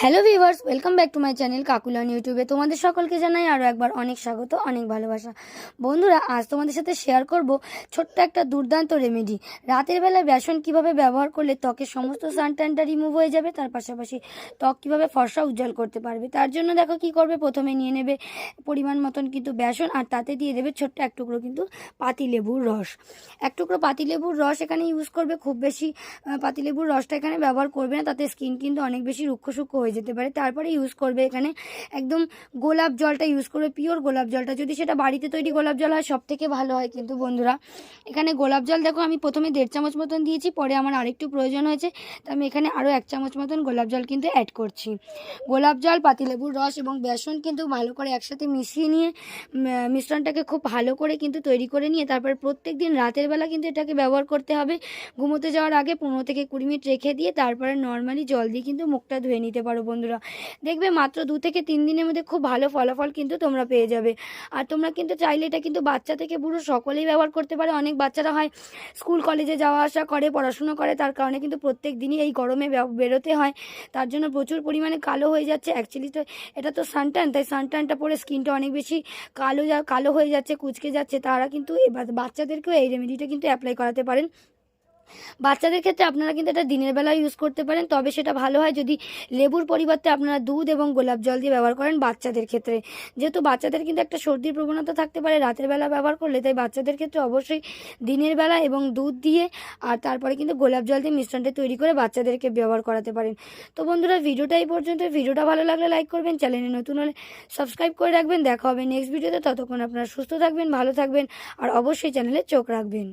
Hello viewers, welcome back to my channel কাকুলন ইউটিউবে। তোমাদের সকলকে জানাই আরও একবার অনেক স্বাগত, অনেক ভালোবাসা। বন্ধুরা, আজ তোমাদের সাথে শেয়ার করব ছোট্ট একটা দুর্দান্ত রেমেডি। রাতের বেলায় বেসন কিভাবে ব্যবহার করলে ত্বকের সমস্ত সানট্যানটা রিমুভ হয়ে যাবে, তার পাশাপাশি ত্বক কিভাবে ফর্সা উজ্জ্বল করতে পারবে। তার জন্য দেখো কি করবে। প্রথমে নিয়ে নেবে পরিমাণ মতন কিন্তু বেসন, আর তাতে দিয়ে দেবে ছোট্ট এক টুকরো কিন্তু পাতিলেবুর রস। এক টুকরো পাতিলেবুর রস এখানে ইউজ করবে, খুব বেশি পাতিলেবুর রসটা এখানে ব্যবহার করবে না, তাতে স্কিন কিন্তু অনেক বেশি রুক্ষ শুক্ষ হয়ে যেতে পারে। তারপরে ইউজ করবে এখানে একদম গোলাপ জলটা ইউজ করবে, পিওর গোলাপ জলটা। যদি সেটা বাড়িতে তৈরি গোলাপ জল হয় সব থেকে ভালো হয়। কিন্তু বন্ধুরা, এখানে গোলাপ জল দেখো আমি প্রথমে 1.5 চামচ মতন দিয়েছি, পরে আমার আরেকটু প্রয়োজন হয়েছে, তো আমি এখানে আরও 1 চামচ মতন গোলাপ জল কিন্তু অ্যাড করছি। গোলাপ জল, পাতিলেবুর রস এবং বেসন কিন্তু ভালো করে একসাথে মিশিয়ে নিয়ে মিশ্রণটাকে খুব ভালো করে কিন্তু তৈরি করে নিয়ে তারপর প্রত্যেক দিন রাতের বেলা কিন্তু এটাকে ব্যবহার করতে হবে। ঘুমোতে যাওয়ার আগে 15 থেকে 20 মিনিট রেখে দিয়ে তারপরে নর্মালি জল দিয়ে কিন্তু মুখটা ধুয়ে নিতে পারো। বন্ধুরা, দেখবে মাত্র 2 থেকে 3 দিনের মধ্যে খুব ভালো ফলাফল কিন্তু তোমরা পেয়ে যাবে। আর তোমরা কিন্তু চাইলে এটা কিন্তু বাচ্চা থেকে বুড়ো সকলেই ব্যবহার করতে পারে। অনেক বাচ্চারা হয় স্কুল কলেজে যাওয়া আসা করে, পড়াশুনো করে, তার কারণে কিন্তু প্রত্যেক দিনই এই গরমে বেরোতে হয়, তার জন্য প্রচুর পরিমাণে কালো হয়ে যাচ্ছে। অ্যাকচুয়ালি তো এটা তো সানট্যান, তাই সানট্যানটা পরে স্কিনটা অনেক বেশি কালো হয়ে যাচ্ছে, কুঁচকে যাচ্ছে। তারা কিন্তু বাচ্চাদেরকেও এই রেমেডিটা কিন্তু অ্যাপ্লাই করাতে পারেন। বাচ্চাদের ক্ষেত্রে আপনারা কিন্তু এটা দিনের বেলা ইউজ করতে পারেন, তবে সেটা ভালো হয় যদি লেবুর পরিবর্তে আপনারা দুধ এবং গোলাপ জল দিয়ে ব্যবহার করেন বাচ্চাদের ক্ষেত্রে। যেহেতু বাচ্চাদের কিন্তু একটা সর্দির প্রবণতা থাকতে পারে রাতের বেলা ব্যবহার করলে, তাই বাচ্চাদের ক্ষেত্রে অবশ্যই দিনের বেলা এবং দুধ দিয়ে আর তারপরে কিন্তু গোলাপ জল দিয়ে মিশ্রণটা তৈরি করে বাচ্চাদেরকে ব্যবহার করাতে পারেন। তো বন্ধুরা, ভিডিওটা এই পর্যন্ত। ভিডিওটা ভালো লাগলে লাইক করবেন, চ্যানেলে নতুন হলে সাবস্ক্রাইব করে রাখবেন। দেখা হবে নেক্সট ভিডিওতে। ততক্ষণ আপনারা সুস্থ থাকবেন, ভালো থাকবেন আর অবশ্যই চ্যানেলে চোখ রাখবেন।